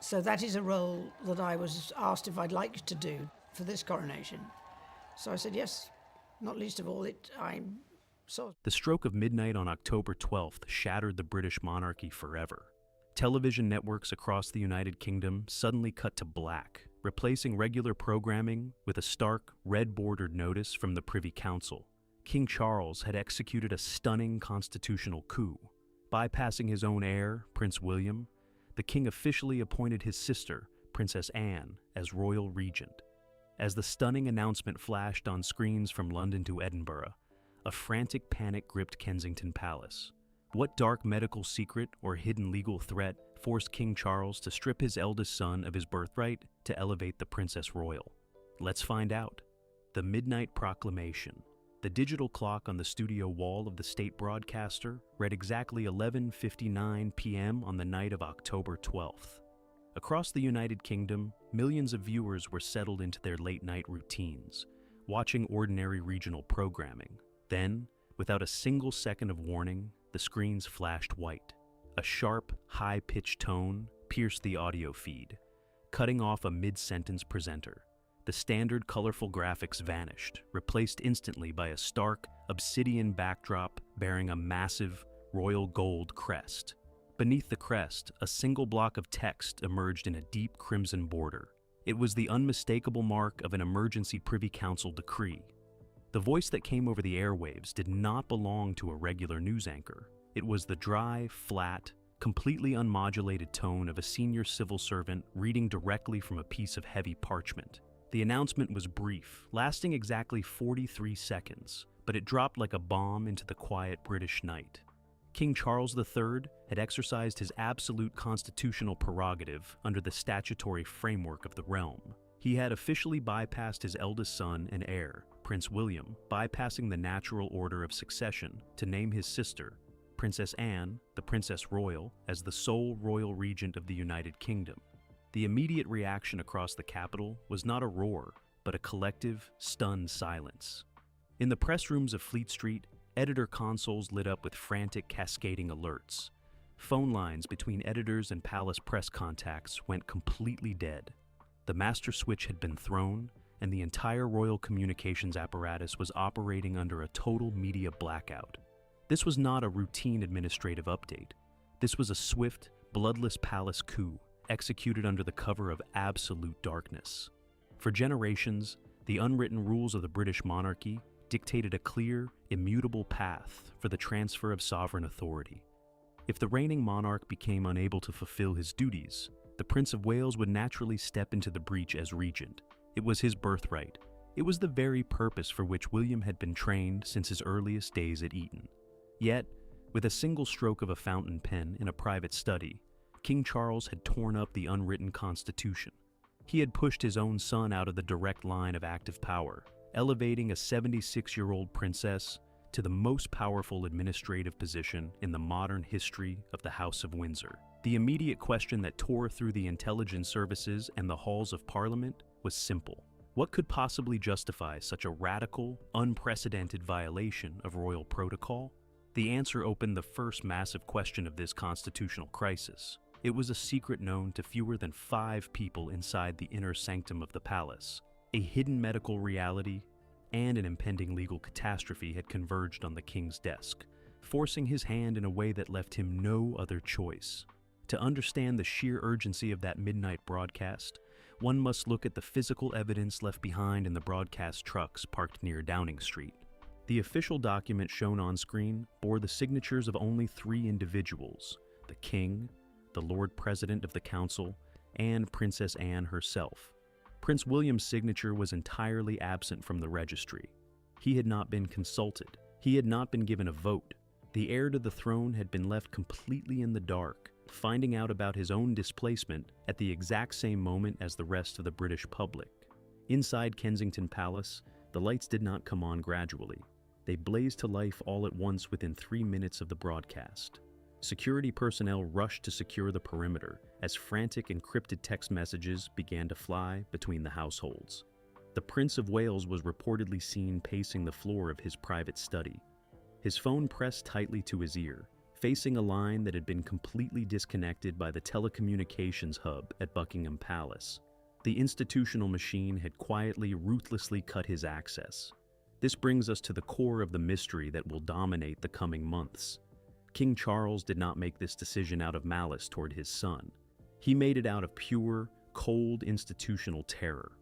So that is a role that I was asked if I'd like to do for this coronation. So I said yes, not least of all I saw. The stroke of midnight on October 12th shattered the British monarchy forever. Television networks across the United Kingdom suddenly cut to black, replacing regular programming with a stark, red-bordered notice from the Privy Council. King Charles had executed a stunning constitutional coup. Bypassing his own heir, Prince William, the king officially appointed his sister, Princess Anne, as Royal Regent. As the stunning announcement flashed on screens from London to Edinburgh, a frantic panic gripped Kensington Palace. What dark medical secret or hidden legal threat forced King Charles to strip his eldest son of his birthright to elevate the Princess Royal? Let's find out. The Midnight Proclamation. The digital clock on the studio wall of the state broadcaster read exactly 11:59 p.m. on the night of October 12th. Across the United Kingdom, millions of viewers were settled into their late-night routines, watching ordinary regional programming. Then, without a single second of warning, the screens flashed white. A sharp, high-pitched tone pierced the audio feed, cutting off a mid-sentence presenter. The standard colorful graphics vanished, replaced instantly by a stark, obsidian backdrop bearing a massive, royal gold crest. Beneath the crest, a single block of text emerged in a deep crimson border. It was the unmistakable mark of an emergency Privy Council decree. The voice that came over the airwaves did not belong to a regular news anchor. It was the dry, flat, completely unmodulated tone of a senior civil servant reading directly from a piece of heavy parchment. The announcement was brief, lasting exactly 43 seconds, but it dropped like a bomb into the quiet British night. King Charles III had exercised his absolute constitutional prerogative under the statutory framework of the realm. He had officially bypassed his eldest son and heir, Prince William, bypassing the natural order of succession to name his sister, Princess Anne, the Princess Royal, as the sole royal regent of the United Kingdom. The immediate reaction across the capital was not a roar, but a collective, stunned silence. In the press rooms of Fleet Street, editor consoles lit up with frantic, cascading alerts. Phone lines between editors and palace press contacts went completely dead. The master switch had been thrown, and the entire royal communications apparatus was operating under a total media blackout. This was not a routine administrative update. This was a swift, bloodless palace coup, executed under the cover of absolute darkness. For generations, the unwritten rules of the British monarchy dictated a clear, immutable path for the transfer of sovereign authority. If the reigning monarch became unable to fulfill his duties, the Prince of Wales would naturally step into the breach as regent. It was his birthright. It was the very purpose for which William had been trained since his earliest days at Eton. Yet, with a single stroke of a fountain pen in a private study, King Charles had torn up the unwritten constitution. He had pushed his own son out of the direct line of active power, elevating a 76-year-old princess to the most powerful administrative position in the modern history of the House of Windsor. The immediate question that tore through the intelligence services and the halls of Parliament was simple. What could possibly justify such a radical, unprecedented violation of royal protocol? The answer opened the first massive question of this constitutional crisis. It was a secret known to fewer than 5 people inside the inner sanctum of the palace. A hidden medical reality and an impending legal catastrophe had converged on the king's desk, forcing his hand in a way that left him no other choice. To understand the sheer urgency of that midnight broadcast, one must look at the physical evidence left behind in the broadcast trucks parked near Downing Street. The official document shown on screen bore the signatures of only 3 individuals: the king, the Lord President of the Council, and Princess Anne herself. Prince William's signature was entirely absent from the registry. He had not been consulted. He had not been given a vote. The heir to the throne had been left completely in the dark, finding out about his own displacement at the exact same moment as the rest of the British public. Inside Kensington Palace, the lights did not come on gradually. They blazed to life all at once within 3 minutes of the broadcast. Security personnel rushed to secure the perimeter as frantic encrypted text messages began to fly between the households. The Prince of Wales was reportedly seen pacing the floor of his private study. His phone pressed tightly to his ear, facing a line that had been completely disconnected by the telecommunications hub at Buckingham Palace. The institutional machine had quietly, ruthlessly cut his access. This brings us to the core of the mystery that will dominate the coming months. King Charles did not make this decision out of malice toward his son. He made it out of pure, cold institutional terror.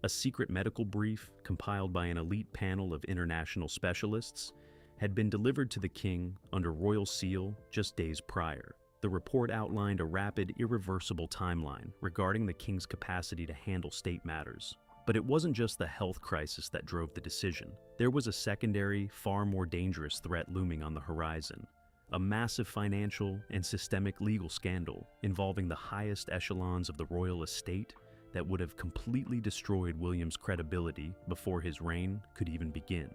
A secret medical brief, compiled by an elite panel of international specialists, had been delivered to the king under royal seal just days prior. The report outlined a rapid, irreversible timeline regarding the king's capacity to handle state matters. But it wasn't just the health crisis that drove the decision. There was a secondary, far more dangerous threat looming on the horizon. A massive financial and systemic legal scandal involving the highest echelons of the royal estate that would have completely destroyed William's credibility before his reign could even begin.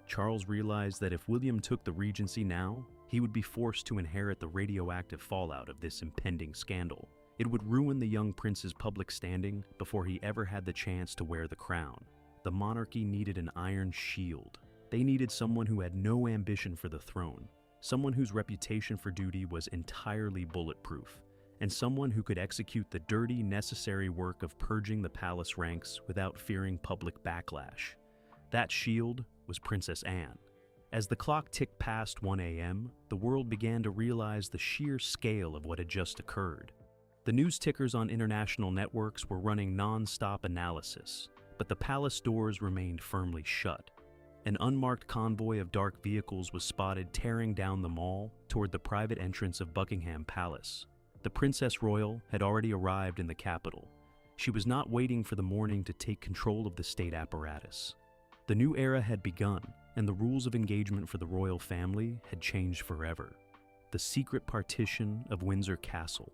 Charles realized that if William took the regency now, he would be forced to inherit the radioactive fallout of this impending scandal. It would ruin the young prince's public standing before he ever had the chance to wear the crown. The monarchy needed an iron shield. They needed someone who had no ambition for the throne, someone whose reputation for duty was entirely bulletproof, and someone who could execute the dirty, necessary work of purging the palace ranks without fearing public backlash. That shield was Princess Anne. As the clock ticked past 1 a.m., the world began to realize the sheer scale of what had just occurred. The news tickers on international networks were running non-stop analysis, but the palace doors remained firmly shut. An unmarked convoy of dark vehicles was spotted tearing down the mall toward the private entrance of Buckingham Palace. The Princess Royal had already arrived in the capital. She was not waiting for the morning to take control of the state apparatus. The new era had begun, and the rules of engagement for the royal family had changed forever. The secret partition of Windsor Castle.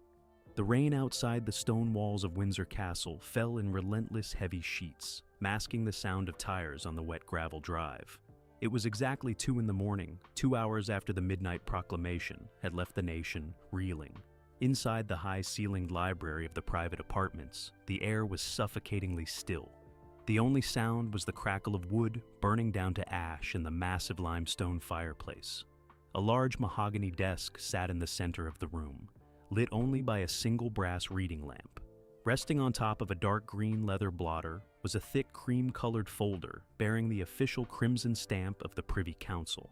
The rain outside the stone walls of Windsor Castle fell in relentless heavy sheets, masking the sound of tires on the wet gravel drive. It was exactly 2 a.m, 2 hours after the midnight proclamation had left the nation reeling. Inside the high-ceilinged library of the private apartments, the air was suffocatingly still. The only sound was the crackle of wood burning down to ash in the massive limestone fireplace. A large mahogany desk sat in the center of the room, lit only by a single brass reading lamp. Resting on top of a dark green leather blotter was a thick cream-colored folder bearing the official crimson stamp of the Privy Council.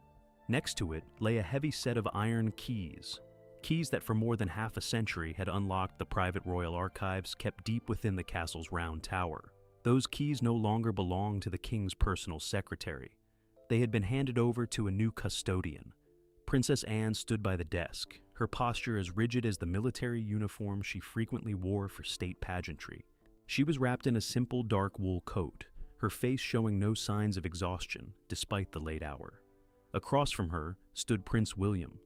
Next to it lay a heavy set of iron keys that for more than half a century had unlocked the private royal archives kept deep within the castle's round tower. Those keys no longer belonged to the king's personal secretary. They had been handed over to a new custodian. Princess Anne stood by the desk, her posture as rigid as the military uniform she frequently wore for state pageantry. She was wrapped in a simple dark wool coat, her face showing no signs of exhaustion despite the late hour. Across from her stood Prince William.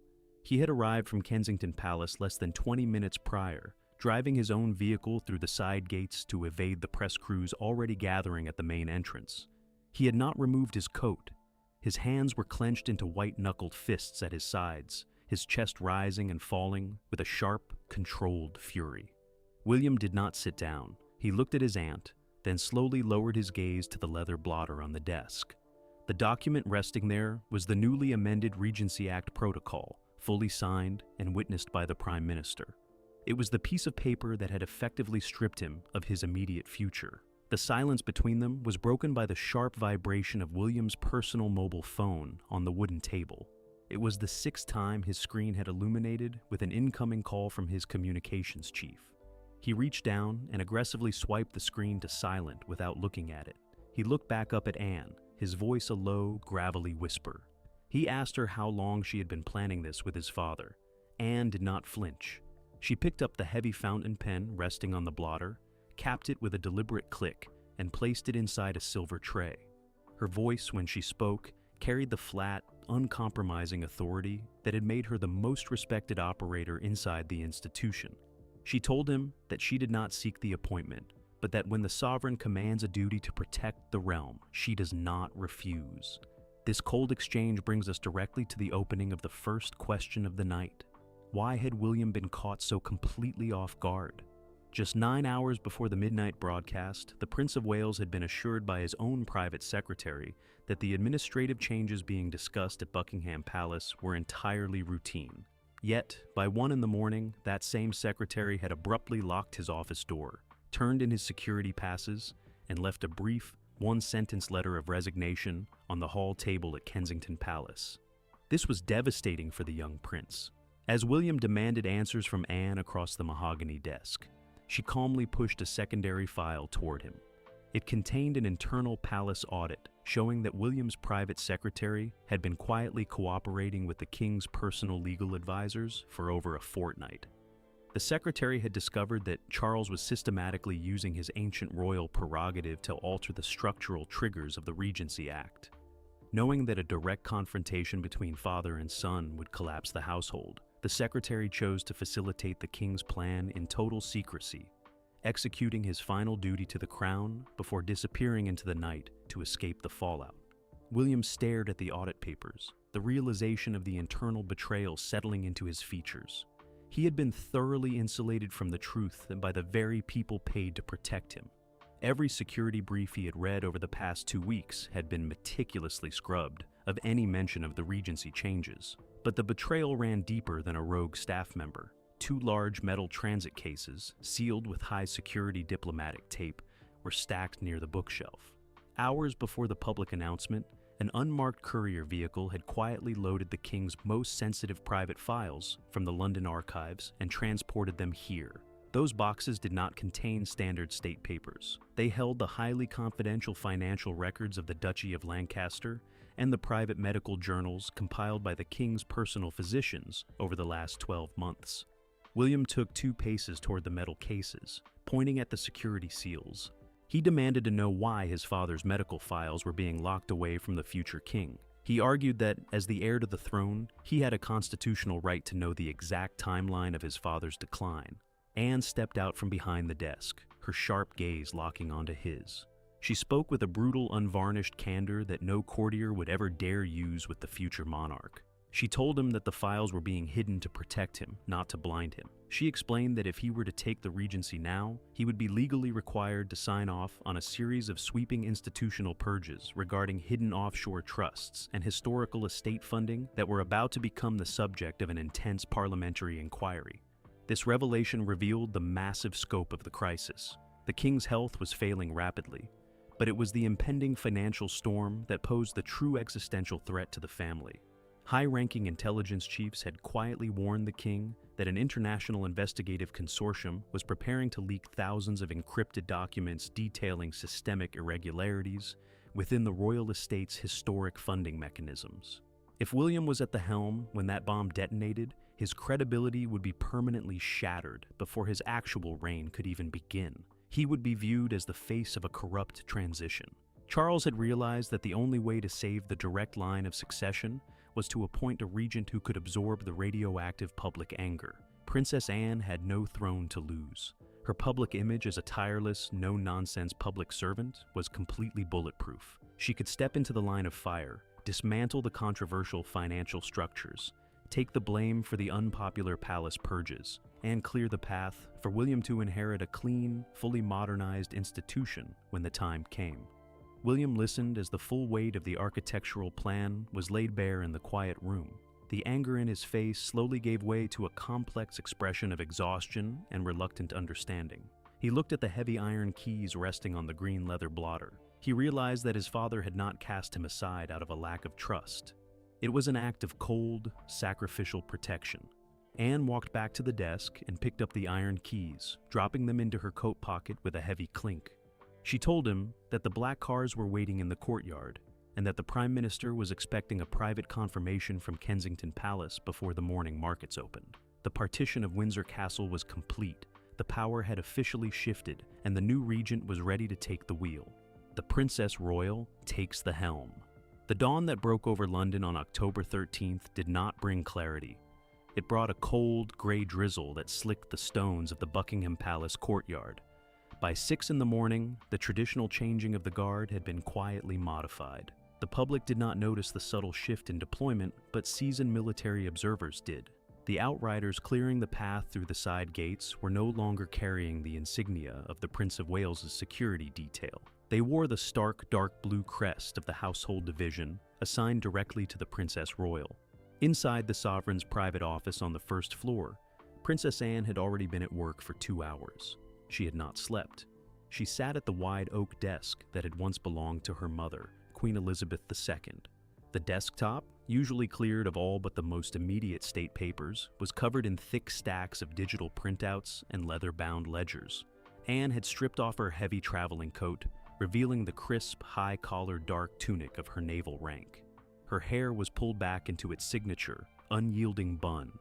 He had arrived from Kensington Palace less than 20 minutes prior, driving his own vehicle through the side gates to evade the press crews already gathering at the main entrance. He had not removed his coat. His hands were clenched into white-knuckled fists at his sides, his chest rising and falling with a sharp, controlled fury. William did not sit down. He looked at his aunt, then slowly lowered his gaze to the leather blotter on the desk. The document resting there was the newly amended Regency Act protocol, fully signed and witnessed by the Prime Minister. It was the piece of paper that had effectively stripped him of his immediate future. The silence between them was broken by the sharp vibration of William's personal mobile phone on the wooden table. It was the 6th time his screen had illuminated with an incoming call from his communications chief. He reached down and aggressively swiped the screen to silent without looking at it. He looked back up at Anne, his voice a low, gravelly whisper. He asked her how long she had been planning this with his father. Anne did not flinch. She picked up the heavy fountain pen resting on the blotter, capped it with a deliberate click, and placed it inside a silver tray. Her voice, when she spoke, carried the flat, uncompromising authority that had made her the most respected operator inside the institution. She told him that she did not seek the appointment, but that when the sovereign commands a duty to protect the realm, she does not refuse. This cold exchange brings us directly to the opening of the first question of the night. Why had William been caught so completely off guard? Just 9 hours before the midnight broadcast, the Prince of Wales had been assured by his own private secretary that the administrative changes being discussed at Buckingham Palace were entirely routine. Yet, by 1 in the morning, that same secretary had abruptly locked his office door, turned in his security passes, and left a brief, one-sentence letter of resignation on the hall table at Kensington Palace. This was devastating for the young prince. As William demanded answers from Anne across the mahogany desk, she calmly pushed a secondary file toward him. It contained an internal palace audit showing that William's private secretary had been quietly cooperating with the king's personal legal advisors for over a fortnight. The secretary had discovered that Charles was systematically using his ancient royal prerogative to alter the structural triggers of the Regency Act. Knowing that a direct confrontation between father and son would collapse the household, the secretary chose to facilitate the king's plan in total secrecy, executing his final duty to the crown before disappearing into the night to escape the fallout. William stared at the audit papers, the realization of the internal betrayal settling into his features. He had been thoroughly insulated from the truth by the very people paid to protect him. Every security brief he had read over the past 2 weeks had been meticulously scrubbed of any mention of the Regency changes. But the betrayal ran deeper than a rogue staff member. 2 large metal transit cases, sealed with high-security diplomatic tape, were stacked near the bookshelf. Hours before the public announcement, an unmarked courier vehicle had quietly loaded the king's most sensitive private files from the London archives and transported them here. Those boxes did not contain standard state papers. They held the highly confidential financial records of the Duchy of Lancaster and the private medical journals compiled by the king's personal physicians over the last 12 months. William took 2 paces toward the metal cases, pointing at the security seals. He demanded to know why his father's medical files were being locked away from the future king. He argued that, as the heir to the throne, he had a constitutional right to know the exact timeline of his father's decline. Anne stepped out from behind the desk, her sharp gaze locking onto his. She spoke with a brutal, unvarnished candor that no courtier would ever dare use with the future monarch. She told him that the files were being hidden to protect him, not to blind him. She explained that if he were to take the Regency now, he would be legally required to sign off on a series of sweeping institutional purges regarding hidden offshore trusts and historical estate funding that were about to become the subject of an intense parliamentary inquiry. This revelation revealed the massive scope of the crisis. The king's health was failing rapidly, but it was the impending financial storm that posed the true existential threat to the family. High-ranking intelligence chiefs had quietly warned the king that an international investigative consortium was preparing to leak thousands of encrypted documents detailing systemic irregularities within the royal estate's historic funding mechanisms. If William was at the helm when that bomb detonated, his credibility would be permanently shattered before his actual reign could even begin. He would be viewed as the face of a corrupt transition. Charles had realized that the only way to save the direct line of succession was to appoint a regent who could absorb the radioactive public anger. Princess Anne had no throne to lose. Her public image as a tireless, no-nonsense public servant was completely bulletproof. She could step into the line of fire, dismantle the controversial financial structures, take the blame for the unpopular palace purges, and clear the path for William to inherit a clean, fully modernized institution when the time came. William listened as the full weight of the architectural plan was laid bare in the quiet room. The anger in his face slowly gave way to a complex expression of exhaustion and reluctant understanding. He looked at the heavy iron keys resting on the green leather blotter. He realized that his father had not cast him aside out of a lack of trust. It was an act of cold, sacrificial protection. Anne walked back to the desk and picked up the iron keys, dropping them into her coat pocket with a heavy clink. She told him that the black cars were waiting in the courtyard, and that the Prime Minister was expecting a private confirmation from Kensington Palace before the morning markets opened. The partition of Windsor Castle was complete, the power had officially shifted, and the new regent was ready to take the wheel. The Princess Royal takes the helm. The dawn that broke over London on October 13th did not bring clarity. It brought a cold, gray drizzle that slicked the stones of the Buckingham Palace courtyard. By 6 in the morning, the traditional changing of the guard had been quietly modified. The public did not notice the subtle shift in deployment, but seasoned military observers did. The outriders clearing the path through the side gates were no longer carrying the insignia of the Prince of Wales's security detail. They wore the stark dark blue crest of the Household Division, assigned directly to the Princess Royal. Inside the sovereign's private office on the first floor, Princess Anne had already been at work for 2 hours. She had not slept. She sat at the wide oak desk that had once belonged to her mother, Queen Elizabeth II. The desktop, usually cleared of all but the most immediate state papers, was covered in thick stacks of digital printouts and leather-bound ledgers. Anne had stripped off her heavy traveling coat, revealing the crisp, high-collared dark tunic of her naval rank. Her hair was pulled back into its signature, unyielding bun.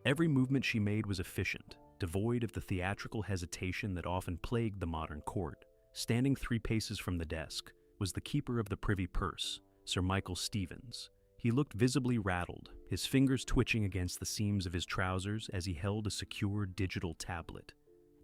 Every movement she made was efficient, devoid of the theatrical hesitation that often plagued the modern court. Standing 3 paces from the desk was the keeper of the Privy Purse, Sir Michael Stevens. He looked visibly rattled, his fingers twitching against the seams of his trousers as he held a secure digital tablet.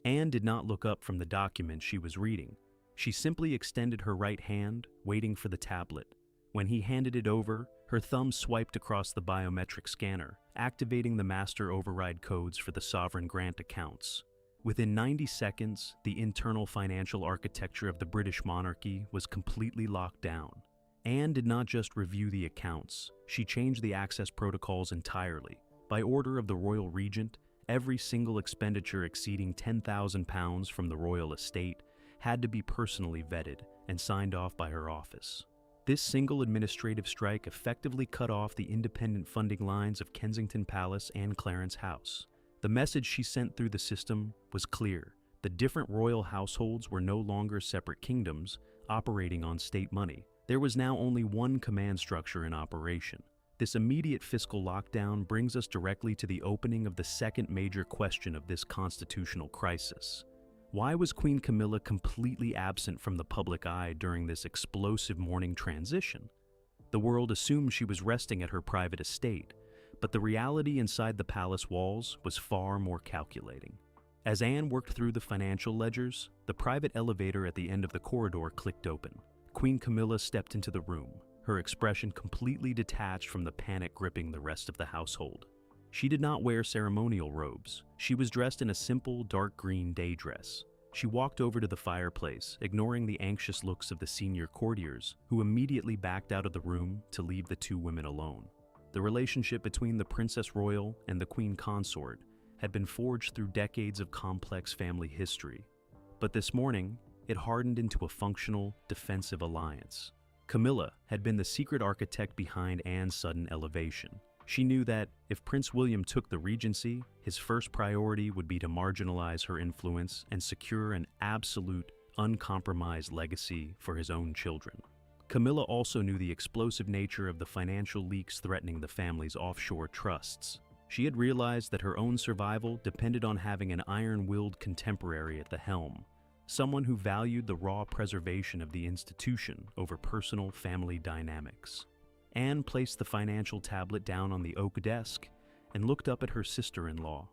Anne did not look up from the document she was reading. She simply extended her right hand, waiting for the tablet. When he handed it over, her thumb swiped across the biometric scanner, activating the master override codes for the sovereign grant accounts. Within 90 seconds, the internal financial architecture of the British monarchy was completely locked down. Anne did not just review the accounts, she changed the access protocols entirely. By order of the Royal Regent, every single expenditure exceeding £10,000 from the royal estate had to be personally vetted and signed off by her office. This single administrative strike effectively cut off the independent funding lines of Kensington Palace and Clarence House. The message she sent through the system was clear. The different royal households were no longer separate kingdoms operating on state money. There was now only one command structure in operation. This immediate fiscal lockdown brings us directly to the opening of the second major question of this constitutional crisis. Why was Queen Camilla completely absent from the public eye during this explosive morning transition? The world assumed she was resting at her private estate, but the reality inside the palace walls was far more calculating. As Anne worked through the financial ledgers, the private elevator at the end of the corridor clicked open. Queen Camilla stepped into the room, her expression completely detached from the panic gripping the rest of the household. She did not wear ceremonial robes. She was dressed in a simple dark green day dress. She walked over to the fireplace, ignoring the anxious looks of the senior courtiers, who immediately backed out of the room to leave the 2 women alone. The relationship between the Princess Royal and the Queen Consort had been forged through decades of complex family history. But this morning, it hardened into a functional, defensive alliance. Camilla had been the secret architect behind Anne's sudden elevation. She knew that if Prince William took the regency, his first priority would be to marginalize her influence and secure an absolute, uncompromised legacy for his own children. Camilla also knew the explosive nature of the financial leaks threatening the family's offshore trusts. She had realized that her own survival depended on having an iron-willed contemporary at the helm, someone who valued the raw preservation of the institution over personal family dynamics. Anne placed the financial tablet down on the oak desk and looked up at her sister-in-law.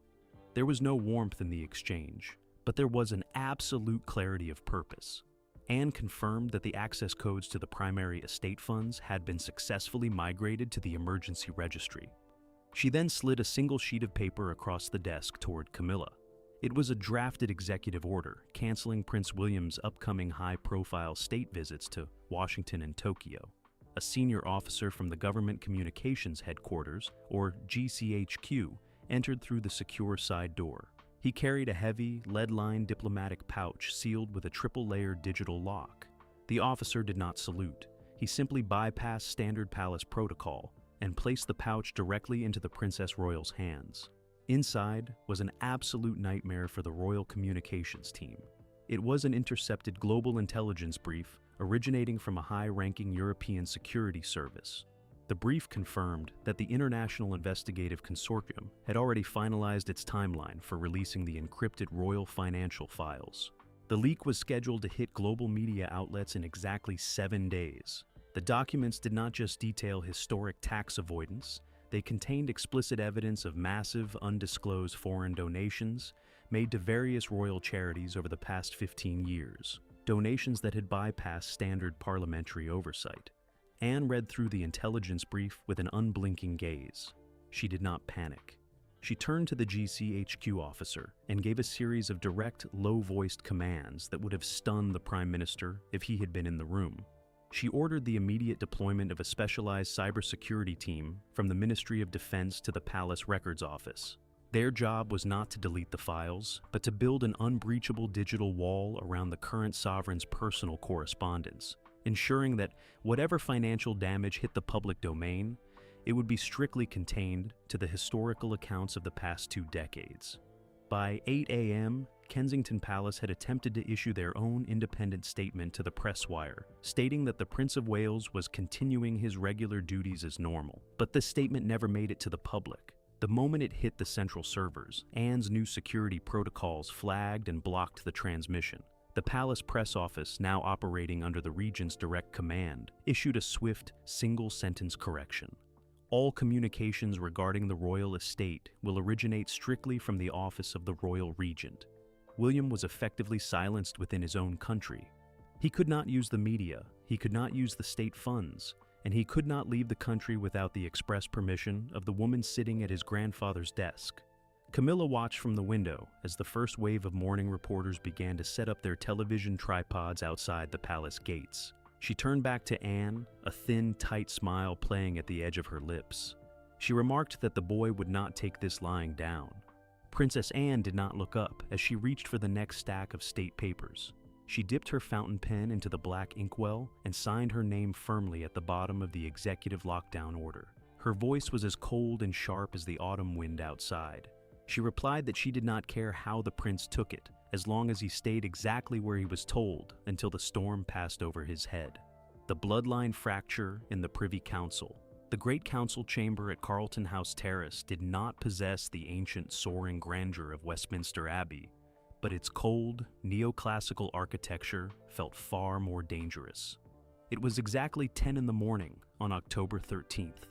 There was no warmth in the exchange, but there was an absolute clarity of purpose. Anne confirmed that the access codes to the primary estate funds had been successfully migrated to the emergency registry. She then slid a single sheet of paper across the desk toward Camilla. It was a drafted executive order canceling Prince William's upcoming high-profile state visits to Washington and Tokyo. A senior officer from the Government Communications Headquarters, or GCHQ, entered through the secure side door. He carried a heavy, lead-lined diplomatic pouch sealed with a triple-layered digital lock. The officer did not salute. He simply bypassed standard palace protocol and placed the pouch directly into the Princess Royal's hands. Inside was an absolute nightmare for the Royal Communications team. It was an intercepted global intelligence brief originating from a high-ranking European security service. The brief confirmed that the International Investigative Consortium had already finalized its timeline for releasing the encrypted royal financial files. The leak was scheduled to hit global media outlets in exactly 7 days. The documents did not just detail historic tax avoidance, they contained explicit evidence of massive, undisclosed foreign donations made to various royal charities over the past 15 years, donations that had bypassed standard parliamentary oversight. Anne read through the intelligence brief with an unblinking gaze. She did not panic. She turned to the GCHQ officer and gave a series of direct, low-voiced commands that would have stunned the Prime Minister if he had been in the room. She ordered the immediate deployment of a specialized cybersecurity team from the Ministry of Defense to the Palace Records Office. Their job was not to delete the files, but to build an unbreachable digital wall around the current sovereign's personal correspondence, ensuring that whatever financial damage hit the public domain, it would be strictly contained to the historical accounts of the past 2 decades. By 8 a.m., Kensington Palace had attempted to issue their own independent statement to the press wire, stating that the Prince of Wales was continuing his regular duties as normal. But this statement never made it to the public. The moment it hit the central servers, Anne's new security protocols flagged and blocked the transmission. The palace press office, now operating under the Regent's direct command, issued a swift, single-sentence correction. All communications regarding the royal estate will originate strictly from the office of the Royal Regent. William was effectively silenced within his own country. He could not use the media, he could not use the state funds, and he could not leave the country without the express permission of the woman sitting at his grandfather's desk. Camilla watched from the window as the first wave of morning reporters began to set up their television tripods outside the palace gates. She turned back to Anne, a thin, tight smile playing at the edge of her lips. She remarked that the boy would not take this lying down. Princess Anne did not look up as she reached for the next stack of state papers. She dipped her fountain pen into the black inkwell and signed her name firmly at the bottom of the executive lockdown order. Her voice was as cold and sharp as the autumn wind outside. She replied that she did not care how the prince took it, as long as he stayed exactly where he was told until the storm passed over his head. The bloodline fracture in the Privy Council. The Great Council Chamber at Carlton House Terrace did not possess the ancient soaring grandeur of Westminster Abbey, but its cold, neoclassical architecture felt far more dangerous. It was exactly 10 in the morning on October 13th.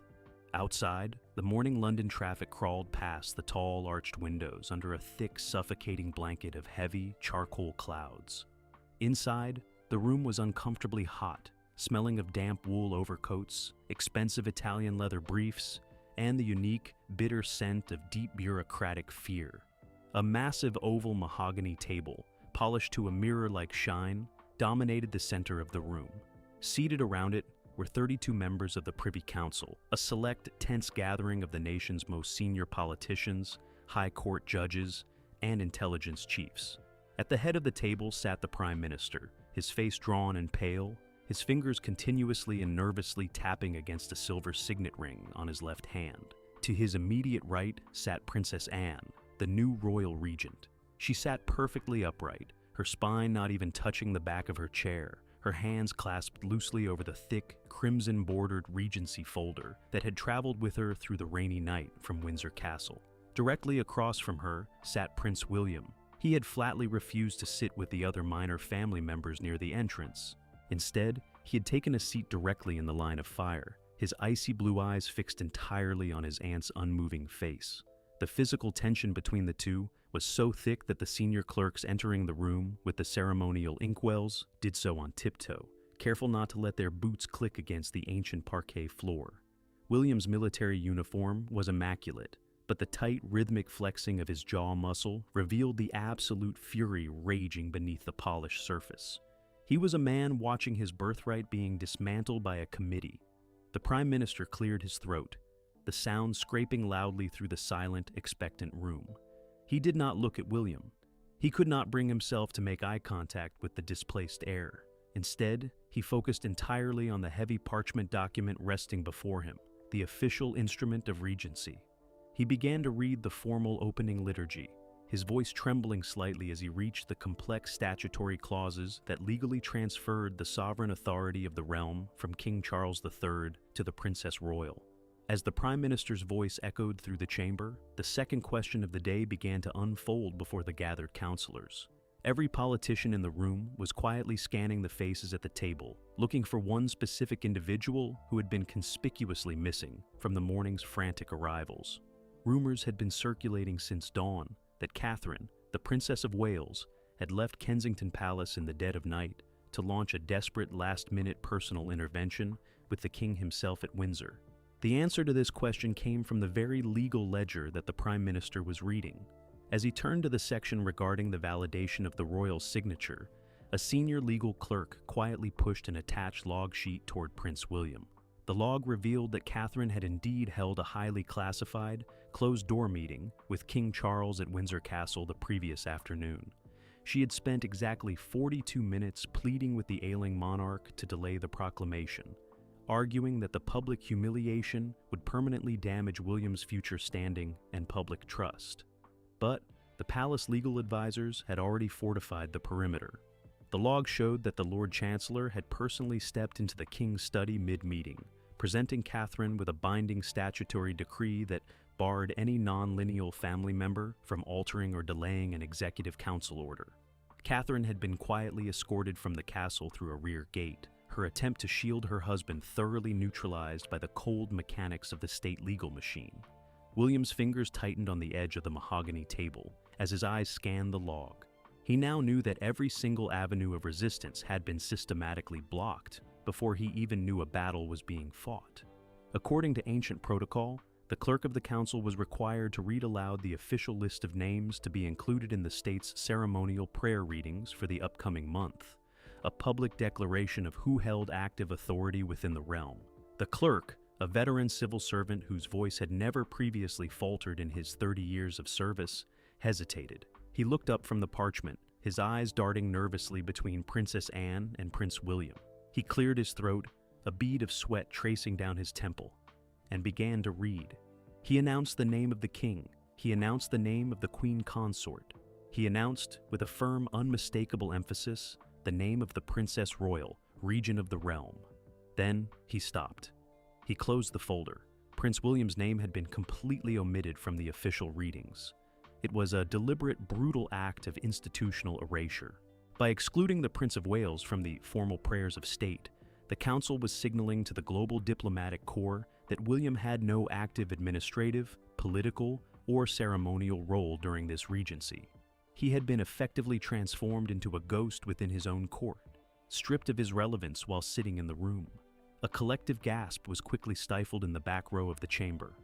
Outside, the morning London traffic crawled past the tall arched windows under a thick, suffocating blanket of heavy, charcoal clouds. Inside, the room was uncomfortably hot, smelling of damp wool overcoats, expensive Italian leather briefs, and the unique, bitter scent of deep bureaucratic fear. A massive oval mahogany table, polished to a mirror-like shine, dominated the center of the room. Seated around it were 32 members of the Privy Council, a select, tense gathering of the nation's most senior politicians, high court judges, and intelligence chiefs. At the head of the table sat the Prime Minister, his face drawn and pale, his fingers continuously and nervously tapping against a silver signet ring on his left hand. To his immediate right sat Princess Anne, the new Royal Regent. She sat perfectly upright, her spine not even touching the back of her chair, her hands clasped loosely over the thick, crimson-bordered Regency folder that had traveled with her through the rainy night from Windsor Castle. Directly across from her sat Prince William. He had flatly refused to sit with the other minor family members near the entrance. Instead, he had taken a seat directly in the line of fire, his icy blue eyes fixed entirely on his aunt's unmoving face. The physical tension between the two was so thick that the senior clerks entering the room with the ceremonial inkwells did so on tiptoe, careful not to let their boots click against the ancient parquet floor. William's military uniform was immaculate, but the tight, rhythmic flexing of his jaw muscle revealed the absolute fury raging beneath the polished surface. He was a man watching his birthright being dismantled by a committee. The Prime Minister cleared his throat, the sound scraping loudly through the silent, expectant room. He did not look at William. He could not bring himself to make eye contact with the displaced heir. Instead, he focused entirely on the heavy parchment document resting before him, the official instrument of Regency. He began to read the formal opening liturgy, his voice trembling slightly as he reached the complex statutory clauses that legally transferred the sovereign authority of the realm from King Charles III to the Princess Royal. As the Prime Minister's voice echoed through the chamber, the second question of the day began to unfold before the gathered councillors. Every politician in the room was quietly scanning the faces at the table, looking for one specific individual who had been conspicuously missing from the morning's frantic arrivals. Rumors had been circulating since dawn that Catherine, the Princess of Wales, had left Kensington Palace in the dead of night to launch a desperate last-minute personal intervention with the king himself at Windsor. The answer to this question came from the very legal ledger that the Prime Minister was reading. As he turned to the section regarding the validation of the royal signature, A senior legal clerk quietly pushed an attached log sheet toward Prince William. The log revealed that Catherine had indeed held a highly classified, closed-door meeting with King Charles at Windsor Castle the previous afternoon. She had spent exactly 42 minutes pleading with the ailing monarch to delay the proclamation, arguing that the public humiliation would permanently damage William's future standing and public trust. But the palace legal advisors had already fortified the perimeter. The log showed that the Lord Chancellor had personally stepped into the king's study mid-meeting, presenting Catherine with a binding statutory decree that barred any non-lineal family member from altering or delaying an executive council order. Catherine had been quietly escorted from the castle through a rear gate, her attempt to shield her husband thoroughly neutralized by the cold mechanics of the state legal machine. William's fingers tightened on the edge of the mahogany table as his eyes scanned the log. He now knew that every single avenue of resistance had been systematically blocked before he even knew a battle was being fought. According to ancient protocol, the clerk of the council was required to read aloud the official list of names to be included in the state's ceremonial prayer readings for the upcoming month, a public declaration of who held active authority within the realm. The clerk, a veteran civil servant whose voice had never previously faltered in his 30 years of service, hesitated. He looked up from the parchment, his eyes darting nervously between Princess Anne and Prince William. He cleared his throat, a bead of sweat tracing down his temple, and began to read. He announced the name of the king. He announced the name of the queen consort. He announced, with a firm, unmistakable emphasis, the name of the Princess Royal, Regent of the realm. Then he stopped. He closed the folder. Prince William's name had been completely omitted from the official readings. It was a deliberate, brutal act of institutional erasure. By excluding the Prince of Wales from the formal prayers of state, the council was signaling to the global diplomatic corps that William had no active administrative, political, or ceremonial role during this regency. He had been effectively transformed into a ghost within his own court, stripped of his relevance while sitting in the room. A collective gasp was quickly stifled in the back row of the chamber.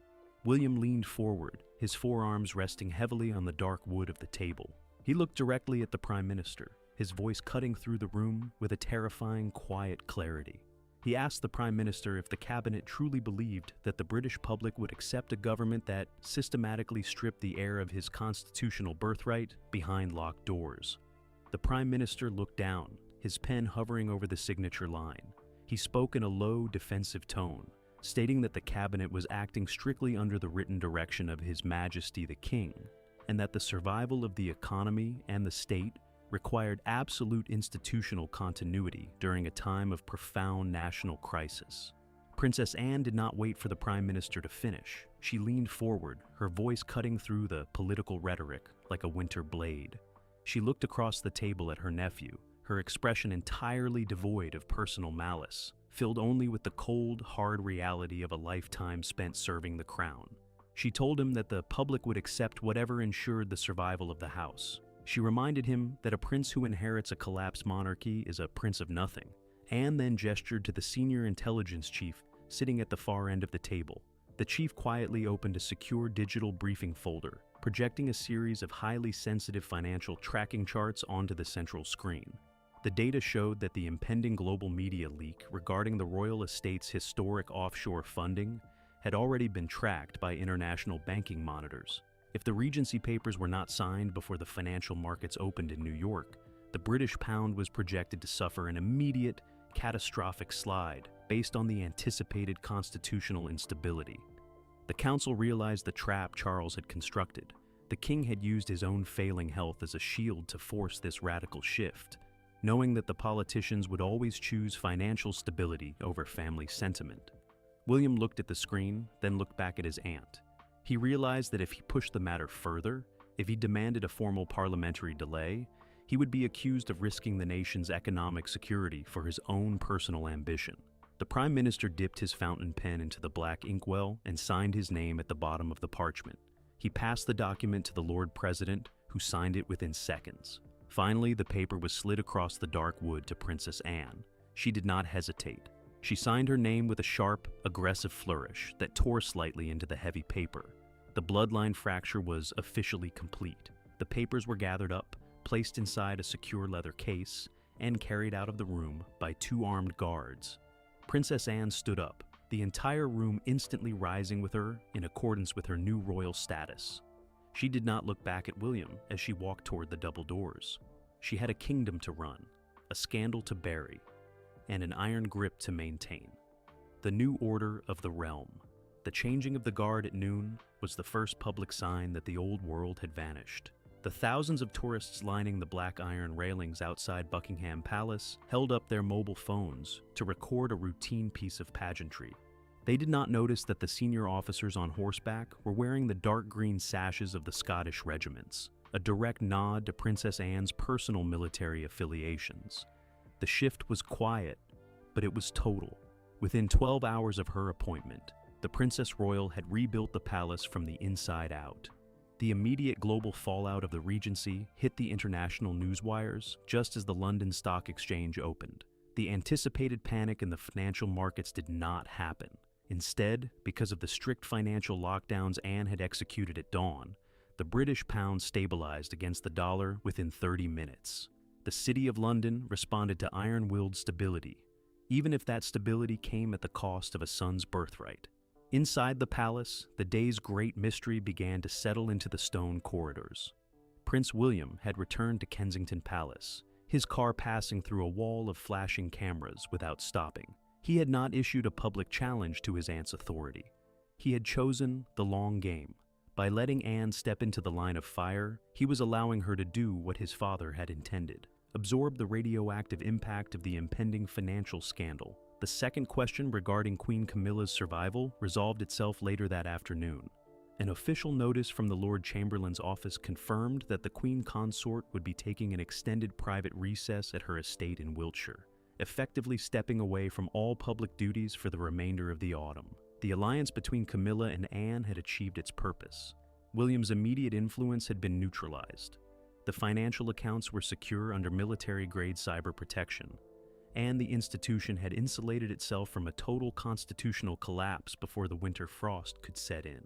William leaned forward, his forearms resting heavily on the dark wood of the table. He looked directly at the Prime Minister, his voice cutting through the room with a terrifying, quiet clarity. He asked the Prime Minister if the cabinet truly believed that the British public would accept a government that systematically stripped the heir of his constitutional birthright behind locked doors. The Prime Minister looked down, his pen hovering over the signature line. He spoke in a low, defensive tone, stating that the cabinet was acting strictly under the written direction of His Majesty the King, and that the survival of the economy and the state required absolute institutional continuity during a time of profound national crisis. Princess Anne did not wait for the Prime Minister to finish. She leaned forward, her voice cutting through the political rhetoric like a winter blade. She looked across the table at her nephew, her expression entirely devoid of personal malice, filled only with the cold, hard reality of a lifetime spent serving the crown. She told him that the public would accept whatever ensured the survival of the house. She reminded him that a prince who inherits a collapsed monarchy is a prince of nothing. Anne then gestured to the senior intelligence chief sitting at the far end of the table. The chief quietly opened a secure digital briefing folder, projecting a series of highly sensitive financial tracking charts onto the central screen. The data showed that the impending global media leak regarding the royal estate's historic offshore funding had already been tracked by international banking monitors. If the Regency papers were not signed before the financial markets opened in New York, the British pound was projected to suffer an immediate, catastrophic slide based on the anticipated constitutional instability. The council realized the trap Charles had constructed. The king had used his own failing health as a shield to force this radical shift, knowing that the politicians would always choose financial stability over family sentiment. William looked at the screen, then looked back at his aunt. He realized that if he pushed the matter further, if he demanded a formal parliamentary delay, he would be accused of risking the nation's economic security for his own personal ambition. The Prime Minister dipped his fountain pen into the black inkwell and signed his name at the bottom of the parchment. He passed the document to the Lord President, who signed it within seconds. Finally, the paper was slid across the dark wood to Princess Anne. She did not hesitate. She signed her name with a sharp, aggressive flourish that tore slightly into the heavy paper. The bloodline fracture was officially complete. The papers were gathered up, placed inside a secure leather case, and carried out of the room by 2 armed guards. Princess Anne stood up, the entire room instantly rising with her in accordance with her new royal status. She did not look back at William as she walked toward the double doors. She had a kingdom to run, a scandal to bury, and an iron grip to maintain. The new order of the realm. The changing of the guard at noon was the first public sign that the old world had vanished. The thousands of tourists lining the black iron railings outside Buckingham Palace held up their mobile phones to record a routine piece of pageantry. They did not notice that the senior officers on horseback were wearing the dark green sashes of the Scottish regiments, a direct nod to Princess Anne's personal military affiliations. The shift was quiet, but it was total. Within 12 hours of her appointment, the Princess Royal had rebuilt the palace from the inside out. The immediate global fallout of the Regency hit the international newswires just as the London Stock Exchange opened. The anticipated panic in the financial markets did not happen. Instead, because of the strict financial lockdowns Anne had executed at dawn, the British pound stabilized against the dollar within 30 minutes. The City of London responded to iron-willed stability, even if that stability came at the cost of a son's birthright. Inside the palace, the day's great mystery began to settle into the stone corridors. Prince William had returned to Kensington Palace, his car passing through a wall of flashing cameras without stopping. He had not issued a public challenge to his aunt's authority. He had chosen the long game. By letting Anne step into the line of fire, he was allowing her to do what his father had intended: absorb the radioactive impact of the impending financial scandal. The second question regarding Queen Camilla's survival resolved itself later that afternoon. An official notice from the Lord Chamberlain's office confirmed that the Queen Consort would be taking an extended private recess at her estate in Wiltshire, effectively stepping away from all public duties for the remainder of the autumn. The alliance between Camilla and Anne had achieved its purpose. William's immediate influence had been neutralized. The financial accounts were secure under military-grade cyber protection, and the institution had insulated itself from a total constitutional collapse before the winter frost could set in.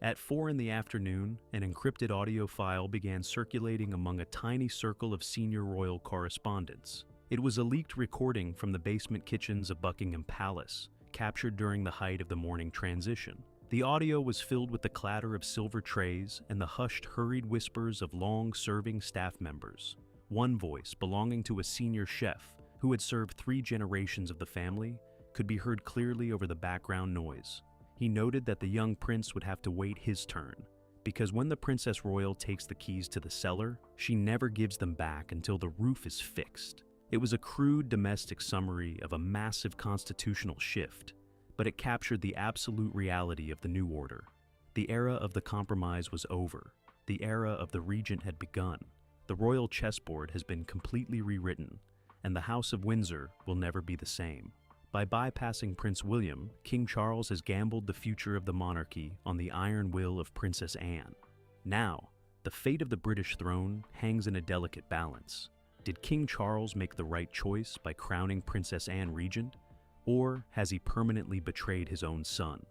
At 4 in the afternoon, an encrypted audio file began circulating among a tiny circle of senior royal correspondents. It was a leaked recording from the basement kitchens of Buckingham Palace, captured during the height of the morning transition. The audio was filled with the clatter of silver trays and the hushed, hurried whispers of long-serving staff members. One voice, belonging to a senior chef, who had served 3 generations of the family, could be heard clearly over the background noise. He noted that the young prince would have to wait his turn, because when the Princess Royal takes the keys to the cellar, she never gives them back until the roof is fixed. It was a crude domestic summary of a massive constitutional shift, but it captured the absolute reality of the new order. The era of the compromise was over. The era of the regent had begun. The royal chessboard has been completely rewritten, and the House of Windsor will never be the same. By bypassing Prince William, King Charles has gambled the future of the monarchy on the iron will of Princess Anne. Now, the fate of the British throne hangs in a delicate balance. Did King Charles make the right choice by crowning Princess Anne regent, or has he permanently betrayed his own son?